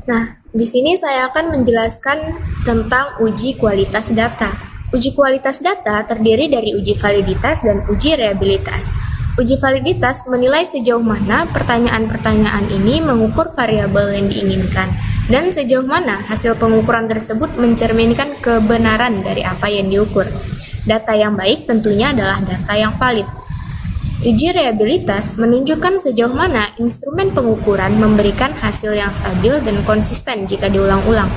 Nah, di sini saya akan menjelaskan tentang uji kualitas data. Uji kualitas data terdiri dari uji validitas dan uji reliabilitas. Uji validitas menilai sejauh mana pertanyaan-pertanyaan ini mengukur variabel yang diinginkan dan sejauh mana hasil pengukuran tersebut mencerminkan kebenaran dari apa yang diukur. Data yang baik tentunya adalah data yang valid. Uji reliabilitas menunjukkan sejauh mana instrumen pengukuran memberikan hasil yang stabil dan konsisten jika diulang-ulang.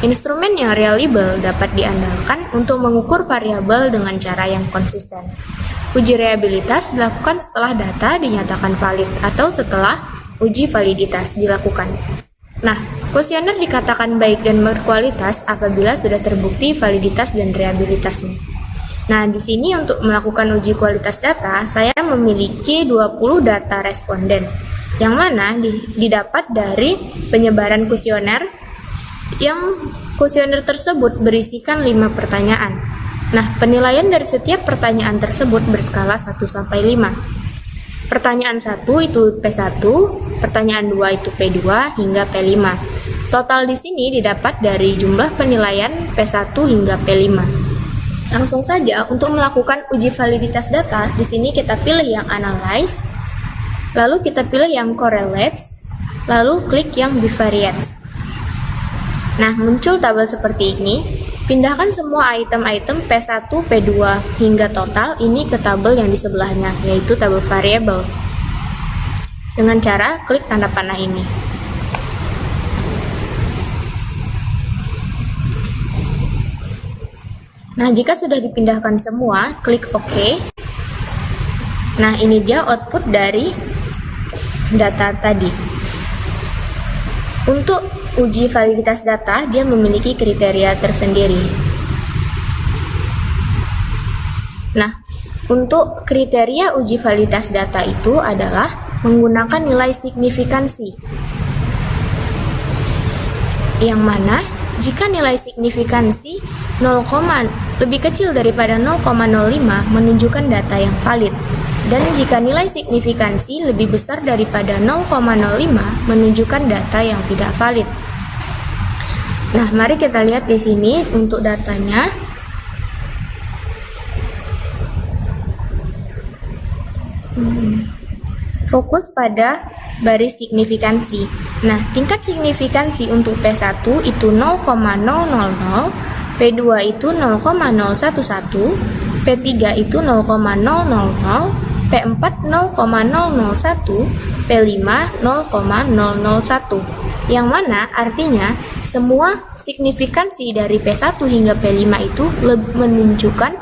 Instrumen yang reliable dapat diandalkan untuk mengukur variabel dengan cara yang konsisten. Uji reliabilitas dilakukan setelah data dinyatakan valid atau setelah uji validitas dilakukan. Nah, kuesioner dikatakan baik dan berkualitas apabila sudah terbukti validitas dan reliabilitasnya. Nah, di sini untuk melakukan uji kualitas data, saya memiliki 20 data responden, yang mana didapat dari penyebaran kuesioner, yang kuesioner tersebut berisikan 5 pertanyaan. Nah, penilaian dari setiap pertanyaan tersebut berskala 1-5. Pertanyaan 1 itu P1, pertanyaan 2 itu P2 hingga P5. Total di sini didapat dari jumlah penilaian P1 hingga P5. Langsung saja untuk melakukan uji validitas data, di sini kita pilih yang analyze, lalu kita pilih yang correlates, lalu klik yang bivariate. Nah, muncul tabel seperti ini. Pindahkan semua item-item P1, P2 hingga total ini ke tabel yang di sebelahnya, yaitu tabel variables. Dengan cara klik tanda panah ini. Nah, jika sudah dipindahkan semua, klik OK. Nah, ini dia output dari data tadi. Untuk uji validitas data, dia memiliki kriteria tersendiri. Nah, untuk kriteria uji validitas data itu adalah menggunakan nilai signifikansi. Yang mana jika nilai signifikansi 0, lebih kecil daripada 0,05 menunjukkan data yang valid. Dan jika nilai signifikansi lebih besar daripada 0,05 menunjukkan data yang tidak valid. Nah, mari kita lihat di sini untuk datanya. Fokus pada baris signifikansi. Nah, tingkat signifikansi untuk P1 itu 0,000, P2 itu 0,011, P3 itu 0,000, P4 0,001, P5 0,001. Yang mana artinya semua signifikansi dari P1 hingga P5 itu menunjukkan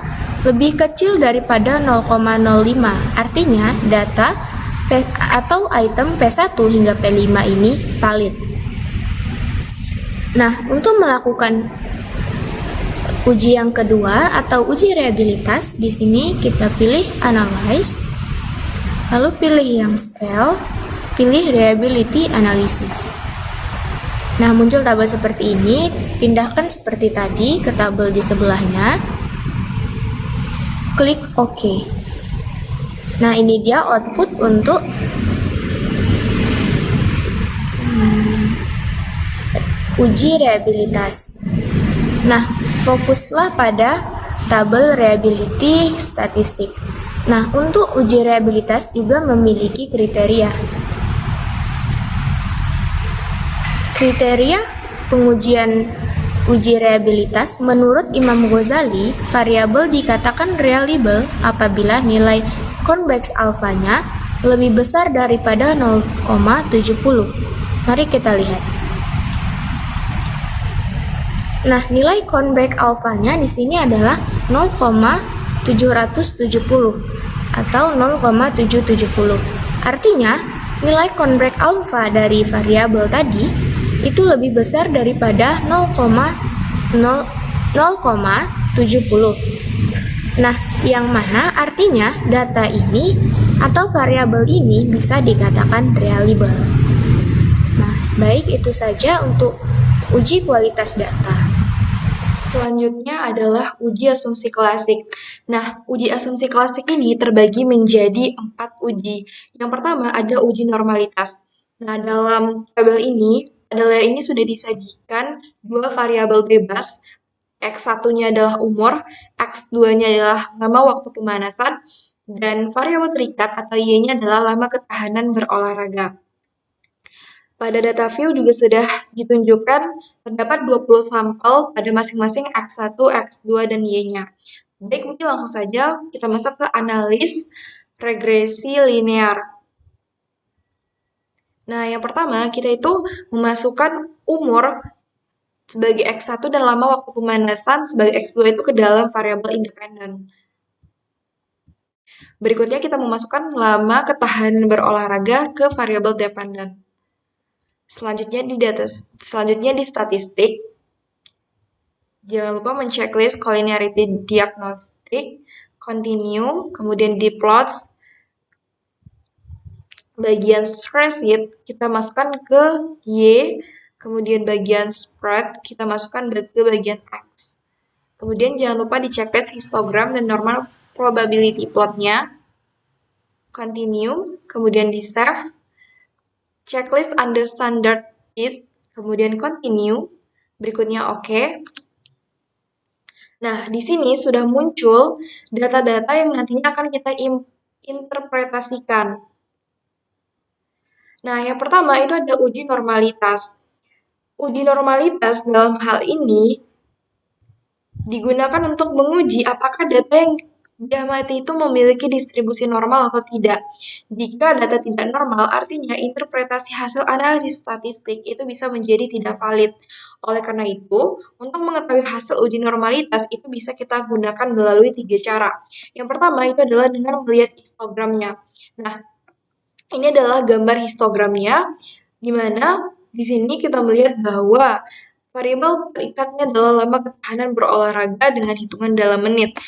lebih kecil daripada 0,05. Artinya data atau item P1 hingga P5 ini valid. Nah, untuk melakukan uji yang kedua atau uji reliabilitas, di sini kita pilih analyze, lalu pilih yang scale, pilih reliability analysis. Nah, muncul tabel seperti ini, pindahkan seperti tadi ke tabel di sebelahnya, klik OK. Nah, ini dia output untuk uji reliabilitas. Nah, fokuslah pada tabel reliability statistik. Nah, untuk uji reliabilitas juga memiliki kriteria. Kriteria pengujian uji reliabilitas menurut Imam Ghazali, variabel dikatakan reliable apabila nilai convex alfanya lebih besar daripada 0,70. Mari kita lihat. Nah, nilai convex alfanya di sini adalah 0,770 atau 0,770. Artinya, nilai convex alfa dari variabel tadi itu lebih besar daripada 0,70. Nah, yang mana artinya data ini atau variabel ini bisa dikatakan reliable. Nah, baik itu saja untuk uji kualitas data. Selanjutnya adalah uji asumsi klasik. Nah, uji asumsi klasik ini terbagi menjadi 4 uji. Yang pertama ada uji normalitas. Nah, dalam tabel ini Pada layar ini sudah disajikan dua variabel bebas, X1-nya adalah umur, X2-nya adalah lama waktu pemanasan, dan variabel terikat atau Y-nya adalah lama ketahanan berolahraga. Pada data view juga sudah ditunjukkan terdapat 20 sampel pada masing-masing X1, X2, dan Y-nya. Baik, mungkin langsung saja kita masuk ke analis regresi linear. Nah, yang pertama kita itu memasukkan umur sebagai X1 dan lama waktu pemanasan sebagai X2 itu ke dalam variabel independen. Berikutnya kita memasukkan lama ketahanan berolahraga ke variabel dependen. Selanjutnya di statistik, jangan lupa men-checklist collinearity diagnostic, continue, kemudian di plots, bagian spreadsheet kita masukkan ke Y, kemudian bagian spread kita masukkan ke bagian X. Kemudian jangan lupa di checklist histogram dan normal probability plotnya, continue, kemudian di save, checklist under standard is, kemudian continue, berikutnya oke. Nah, di sini sudah muncul data-data yang nantinya akan kita interpretasikan. Nah, yang pertama itu ada uji normalitas. Uji normalitas dalam hal ini digunakan untuk menguji apakah data yang diamati itu memiliki distribusi normal atau tidak. Jika data tidak normal, artinya interpretasi hasil analisis statistik itu bisa menjadi tidak valid. Oleh karena itu, untuk mengetahui hasil uji normalitas itu bisa kita gunakan melalui 3 cara. Yang pertama itu adalah dengan melihat histogramnya. Nah, ini adalah gambar histogramnya, di mana di sini kita melihat bahwa variabel terikatnya adalah lama ketahanan berolahraga dengan hitungan dalam menit.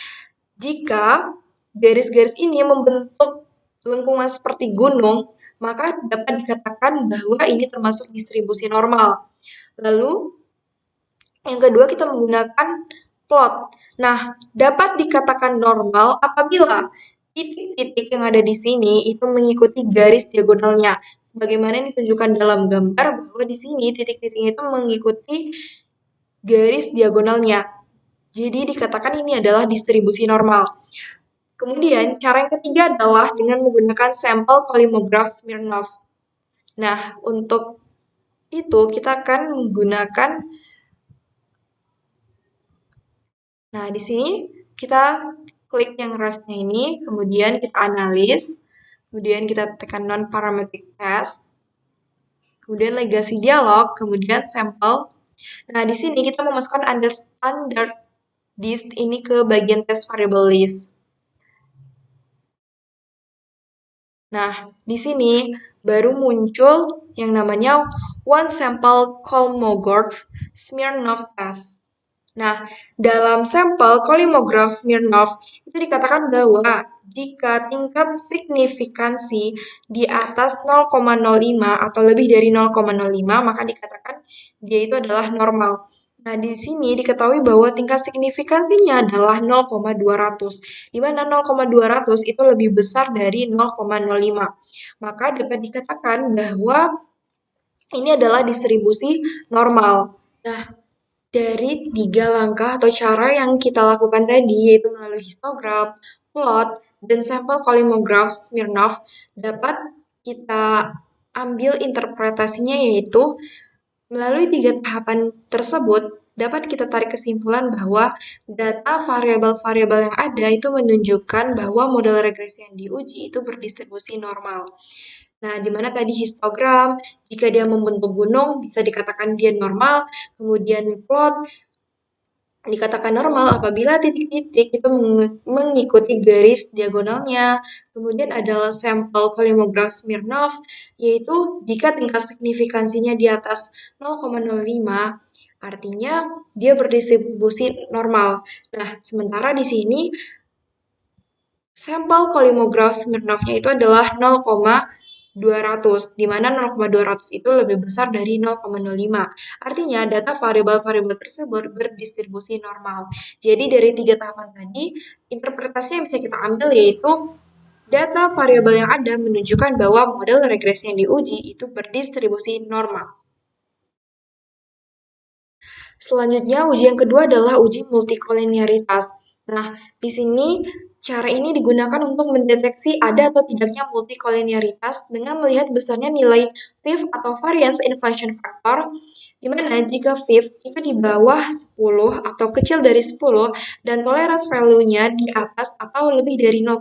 Jika garis-garis ini membentuk lengkungan seperti gunung, maka dapat dikatakan bahwa ini termasuk distribusi normal. Lalu, yang kedua kita menggunakan plot. Nah, dapat dikatakan normal apabila titik-titik yang ada di sini itu mengikuti garis diagonalnya. Sebagaimana ditunjukkan dalam gambar bahwa di sini titik-titiknya itu mengikuti garis diagonalnya. Jadi dikatakan ini adalah distribusi normal. Kemudian cara yang ketiga adalah dengan menggunakan sampel kolomograf Smirnov. Nah, untuk itu kita akan menggunakan. Nah, di sini kita klik yang rasnya ini, kemudian kita analis, kemudian kita tekan non-parametric test, kemudian legasi dialog, kemudian sampel. Nah, di sini kita memasukkan under standard list ini ke bagian test variable list. Nah, di sini baru muncul yang namanya one sample Kolmogorov Smirnov test. Nah, dalam sampel Kolmogorov Smirnov itu dikatakan bahwa jika tingkat signifikansi di atas 0,05 atau lebih dari 0,05 maka dikatakan dia itu adalah normal. Nah, di sini diketahui bahwa tingkat signifikansinya adalah 0,200, di mana 0,200 itu lebih besar dari 0,05. Maka dapat dikatakan bahwa ini adalah distribusi normal. Nah, dari 3 langkah atau cara yang kita lakukan tadi, yaitu melalui histogram, plot, dan sampel kolomograf Smirnov, dapat kita ambil interpretasinya yaitu melalui 3 tahapan tersebut, dapat kita tarik kesimpulan bahwa data variabel-variabel yang ada itu menunjukkan bahwa model regresi yang diuji itu berdistribusi normal. Nah, di mana tadi histogram, jika dia membentuk gunung, bisa dikatakan dia normal, kemudian plot, dikatakan normal apabila titik-titik itu mengikuti garis diagonalnya. Kemudian adalah sampel kolomograf Smirnov, yaitu jika tingkat signifikansinya di atas 0,05, artinya dia berdistribusi normal. Nah, sementara di sini sampel kolomograf Smirnovnya itu adalah 0,200, di mana 0,200 itu lebih besar dari 0,05. Artinya, data variabel-variabel tersebut berdistribusi normal. Jadi, dari 3 tahapan tadi, interpretasi yang bisa kita ambil yaitu data variabel yang ada menunjukkan bahwa model regresi yang diuji itu berdistribusi normal. Selanjutnya, uji yang kedua adalah uji multikolinearitas. Nah, di sini cara ini digunakan untuk mendeteksi ada atau tidaknya multikolinearitas dengan melihat besarnya nilai VIF atau variance inversion factor, di mana jika VIF itu di bawah 10 atau kecil dari 10 dan tolerance value-nya di atas atau lebih dari 0,1,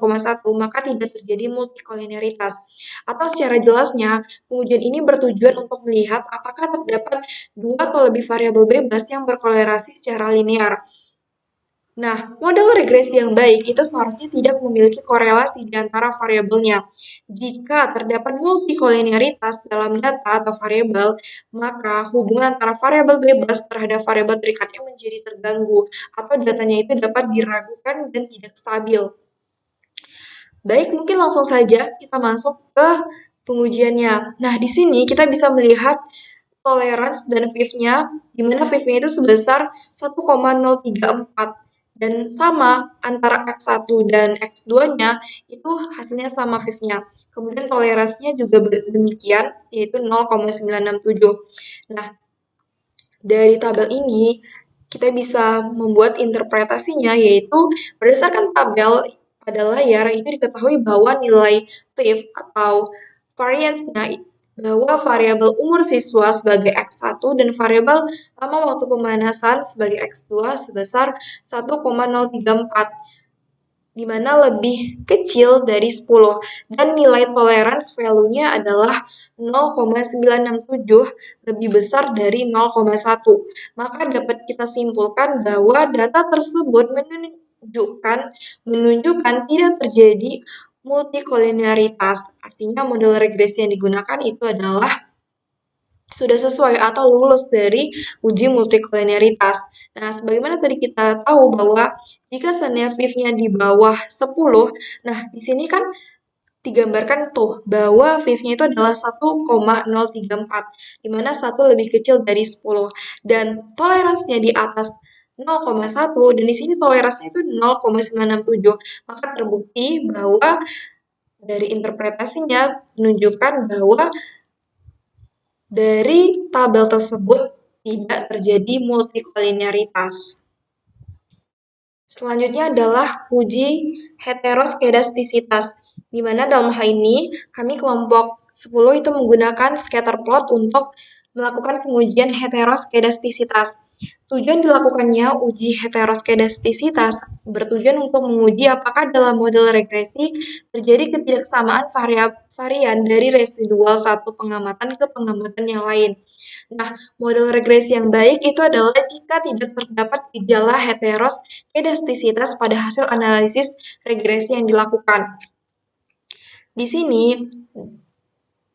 maka tidak terjadi multikolinearitas. Atau secara jelasnya, pengujian ini bertujuan untuk melihat apakah terdapat dua atau lebih variabel bebas yang berkolerasi secara linear. Nah, model regresi yang baik itu seharusnya tidak memiliki korelasi di antara variabelnya. Jika terdapat multikolinearitas dalam data atau variabel, maka hubungan antara variabel bebas terhadap variabel terikatnya menjadi terganggu, atau datanya itu dapat diragukan dan tidak stabil. Baik, mungkin langsung saja kita masuk ke pengujiannya. Nah, di sini kita bisa melihat tolerance dan VIF-nya, di mana VIF-nya itu sebesar 1,034 dan sama antara X1 dan X2-nya itu hasilnya sama VIF-nya. Kemudian toleransinya juga demikian, yaitu 0,967. Nah, dari tabel ini kita bisa membuat interpretasinya, yaitu berdasarkan tabel pada layar itu diketahui bahwa nilai VIF atau variance-nya bahwa variabel umur siswa sebagai X1 dan variabel lama waktu pemanasan sebagai X2 sebesar 1,034, di mana lebih kecil dari 10 dan nilai tolerance value-nya adalah 0,967 lebih besar dari 0,1. Maka dapat kita simpulkan bahwa data tersebut menunjukkan tidak terjadi multikolinearitas. Artinya model regresi yang digunakan itu adalah sudah sesuai atau lulus dari uji multikolinearitas. Nah, sebagaimana tadi kita tahu bahwa jika seandainya VIF-nya di bawah 10, nah di sini kan digambarkan tuh bahwa VIF-nya itu adalah 1,034, di mana 1 lebih kecil dari 10 dan toleransinya di atas 0,1 dan di sini toleransinya itu 0,967. Maka terbukti bahwa dari interpretasinya menunjukkan bahwa dari tabel tersebut tidak terjadi multikolinearitas. Selanjutnya adalah uji heteroskedastisitas, di mana dalam hal ini kami kelompok 10 itu menggunakan scatter plot untuk melakukan pengujian heteroskedastisitas. Tujuan dilakukannya uji heteroskedastisitas bertujuan untuk menguji apakah dalam model regresi terjadi ketidaksamaan varian dari residual satu pengamatan ke pengamatan yang lain. Nah, model regresi yang baik itu adalah jika tidak terdapat gejala heteroskedastisitas pada hasil analisis regresi yang dilakukan. Di sini,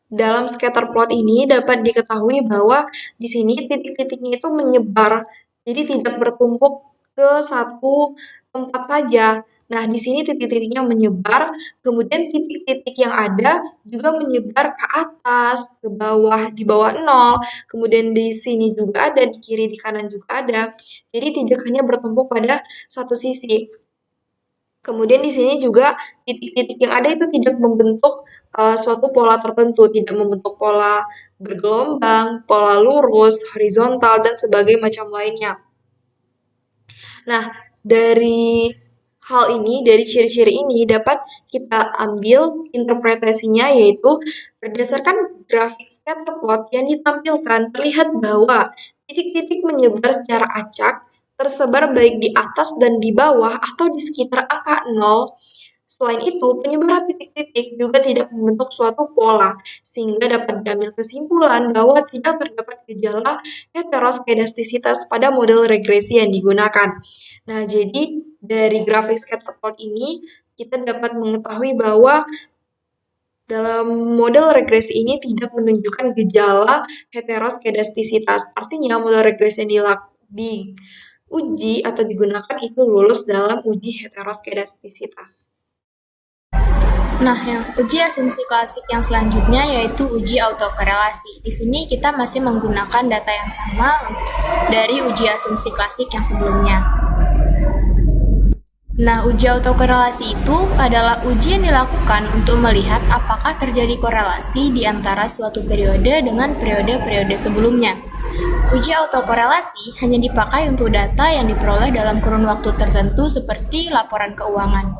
dalam scatter plot ini dapat diketahui bahwa di sini titik-titiknya itu menyebar, jadi tidak bertumpuk ke satu tempat saja. Nah, di sini titik-titiknya menyebar, kemudian titik-titik yang ada juga menyebar ke atas, ke bawah, di bawah 0, kemudian di sini juga ada, di kiri, di kanan juga ada. Jadi tidak hanya bertumpuk pada satu sisi. Kemudian di sini juga titik-titik yang ada itu tidak membentuk suatu pola tertentu, tidak membentuk pola bergelombang, pola lurus, horizontal, dan sebagainya macam lainnya. Nah, dari hal ini, dari ciri-ciri ini dapat kita ambil interpretasinya, yaitu berdasarkan grafik scatter plot yang ditampilkan terlihat bahwa titik-titik menyebar secara acak, tersebar baik di atas dan di bawah atau di sekitar angka 0. Selain itu, penyebaran titik-titik juga tidak membentuk suatu pola, sehingga dapat diambil kesimpulan bahwa tidak terdapat gejala heteroskedastisitas pada model regresi yang digunakan. Nah, jadi dari grafik scatter plot ini, kita dapat mengetahui bahwa dalam model regresi ini tidak menunjukkan gejala heteroskedastisitas. Artinya, model regresi yang diuji atau digunakan itu lulus dalam uji heteroskedastisitas. Nah, yang uji asumsi klasik yang selanjutnya yaitu uji autokorelasi. Di sini kita masih menggunakan data yang sama dari uji asumsi klasik yang sebelumnya. Nah, uji autokorelasi itu adalah uji yang dilakukan untuk melihat apakah terjadi korelasi di antara suatu periode dengan periode-periode sebelumnya. Uji autokorelasi hanya dipakai untuk data yang diperoleh dalam kurun waktu tertentu seperti laporan keuangan.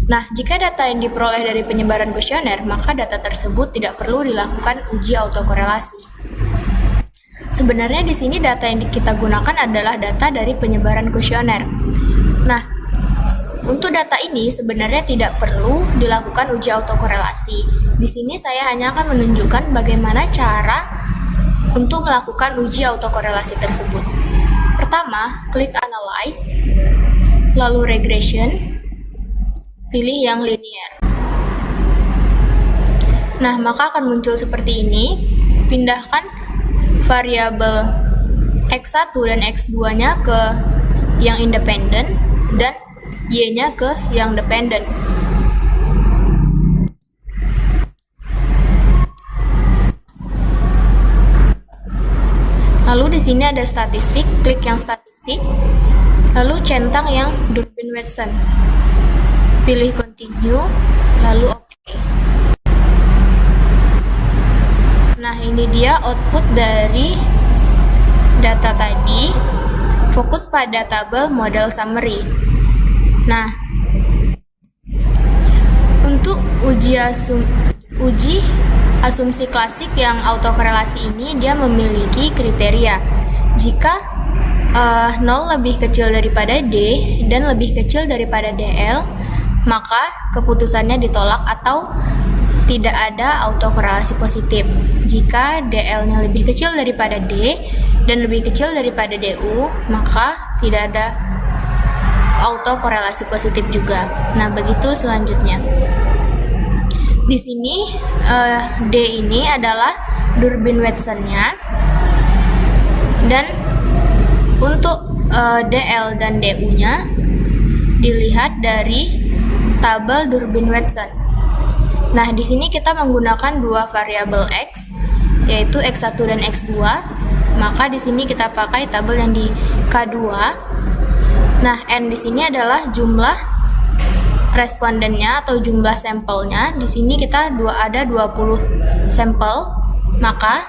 Nah, jika data yang diperoleh dari penyebaran kuesioner, maka data tersebut tidak perlu dilakukan uji autokorelasi. Sebenarnya di sini data yang kita gunakan adalah data dari penyebaran kuesioner. Nah, untuk data ini sebenarnya tidak perlu dilakukan uji autokorelasi. Di sini saya hanya akan menunjukkan bagaimana cara untuk melakukan uji autokorelasi tersebut. Pertama, klik Analyze, lalu Regression, pilih yang linear. Nah, maka akan muncul seperti ini. Pindahkan variabel X1 dan X2-nya ke yang independen dan Y-nya ke yang dependen. Lalu di sini ada statistik, klik yang statistik, lalu centang yang Durbin-Watson. Pilih continue, lalu OK. Nah, ini dia output dari data tadi. Fokus pada tabel model summary. Nah, untuk uji asumsi klasik yang autokorelasi ini, dia memiliki kriteria. Jika 0 lebih kecil daripada D dan lebih kecil daripada DL, maka keputusannya ditolak atau tidak ada autokorelasi positif. Jika DL-nya lebih kecil daripada D dan lebih kecil daripada DU, maka tidak ada autokorelasi positif juga. Nah, begitu selanjutnya. Di sini D ini adalah Durbin-Watson-nya, dan untuk DL dan DU-nya dilihat dari tabel Durbin-Watson. Nah, di sini kita menggunakan dua variabel X, yaitu X1 dan X2. Maka di sini kita pakai tabel yang di K2. Nah, N di sini adalah jumlah respondennya atau jumlah sampelnya. Di sini kita ada 20 sampel, maka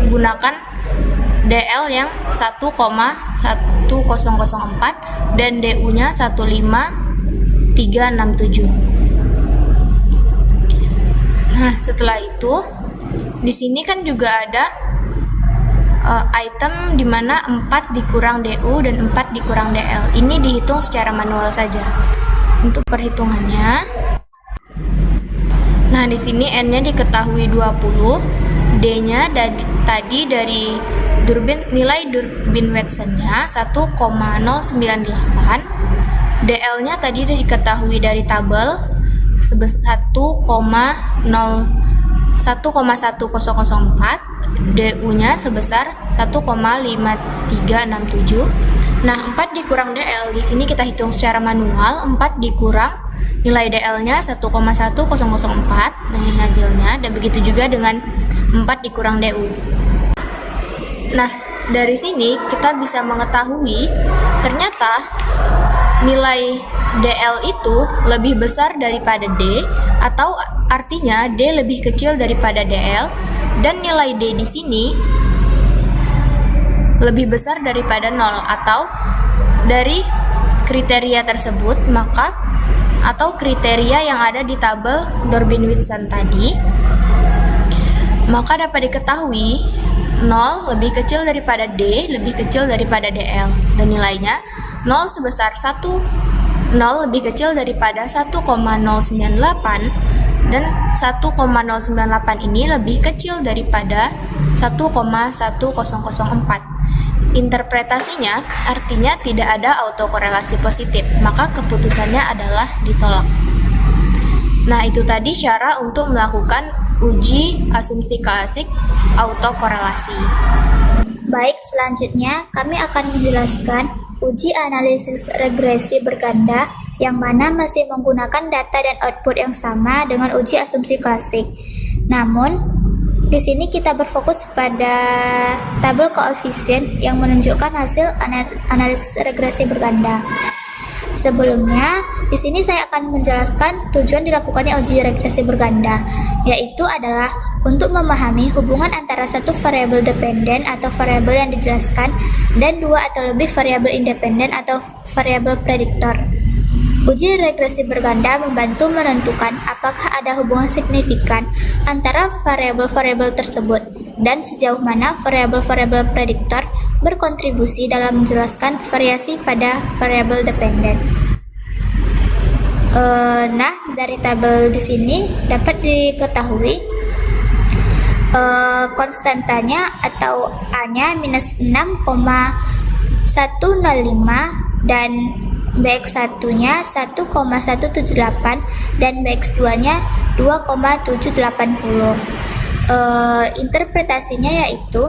gunakan DL yang 1,1004 dan DU-nya 15367. Nah, setelah itu di sini kan juga ada item di mana 4 dikurang DU dan 4 dikurang DL. Ini dihitung secara manual saja. Untuk perhitungannya, nah di sini N-nya diketahui 20, D-nya tadi dari nilai Durbin-Watson-nya 1,098, DL-nya tadi diketahui dari tabel sebesar 1,1004, DU-nya sebesar 1,5367. Nah, 4 dikurang DL di sini kita hitung secara manual. 4 dikurang nilai DL-nya 1,1004 dengan hasilnya, dan begitu juga dengan 4 dikurang DU. Nah, dari sini kita bisa mengetahui ternyata nilai DL itu lebih besar daripada D, atau artinya D lebih kecil daripada DL, dan nilai D di sini lebih besar daripada 0, atau dari kriteria tersebut, maka atau kriteria yang ada di tabel Durbin-Watson tadi, maka dapat diketahui 0 lebih kecil daripada D, lebih kecil daripada DL, dan nilainya 0 sebesar 0 lebih kecil daripada 1,098, dan 1,098 ini lebih kecil daripada 1,1004. Interpretasinya artinya tidak ada autokorelasi positif, maka keputusannya adalah ditolak. Nah, itu tadi cara untuk melakukan uji asumsi klasik autokorelasi. Baik, selanjutnya kami akan menjelaskan uji analisis regresi berganda yang mana masih menggunakan data dan output yang sama dengan uji asumsi klasik. Namun, di sini kita berfokus pada tabel koefisien yang menunjukkan hasil analisis regresi berganda. Sebelumnya, di sini saya akan menjelaskan tujuan dilakukannya uji regresi berganda, yaitu adalah untuk memahami hubungan antara satu variabel dependen atau variabel yang dijelaskan dan dua atau lebih variabel independen atau variabel prediktor. Uji regresi berganda membantu menentukan apakah ada hubungan signifikan antara variabel-variabel tersebut dan sejauh mana variabel-variabel prediktor berkontribusi dalam menjelaskan variasi pada variabel dependen. Nah, dari tabel di sini dapat diketahui konstantanya atau A-nya minus 6,105 dan BX1-nya 1,178 dan BX2-nya 2,780. Interpretasinya yaitu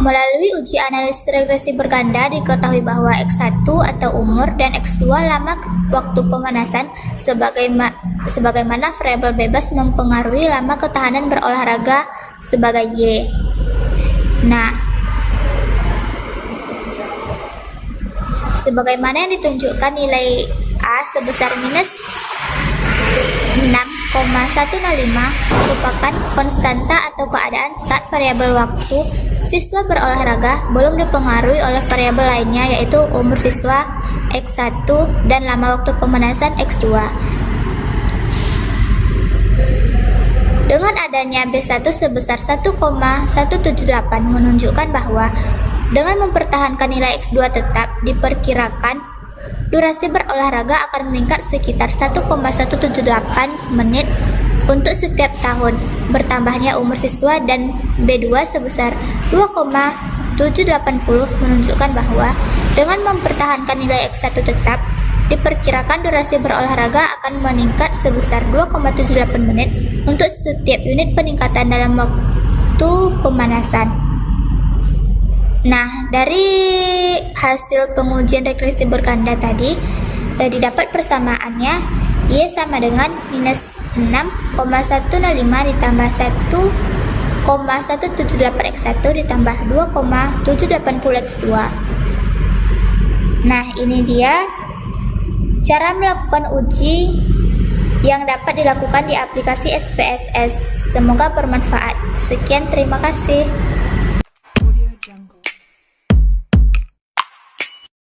melalui uji analisis regresi berganda diketahui bahwa X1 atau umur dan X2 lama waktu pemanasan sebagaimana variabel bebas mempengaruhi lama ketahanan berolahraga sebagai Y. Nah, sebagaimana yang ditunjukkan nilai A sebesar minus 6,105 merupakan konstanta atau keadaan saat variabel waktu siswa berolahraga belum dipengaruhi oleh variabel lainnya yaitu umur siswa X1 dan lama waktu pemanasan X2. Dengan adanya B1 sebesar 1,178 menunjukkan bahwa dengan mempertahankan nilai X2 tetap, diperkirakan durasi berolahraga akan meningkat sekitar 1,178 menit untuk setiap tahun. Bertambahnya umur siswa dan B2 sebesar 2,780 menunjukkan bahwa dengan mempertahankan nilai X1 tetap, diperkirakan durasi berolahraga akan meningkat sebesar 2,78 menit untuk setiap unit peningkatan dalam waktu pemanasan. Nah, dari hasil pengujian regresi berganda tadi, didapat persamaannya Y sama dengan minus 6,105 ditambah 1,178 X1 ditambah 2,780 X2. Nah, ini dia cara melakukan uji yang dapat dilakukan di aplikasi SPSS. Semoga bermanfaat. Sekian, terima kasih.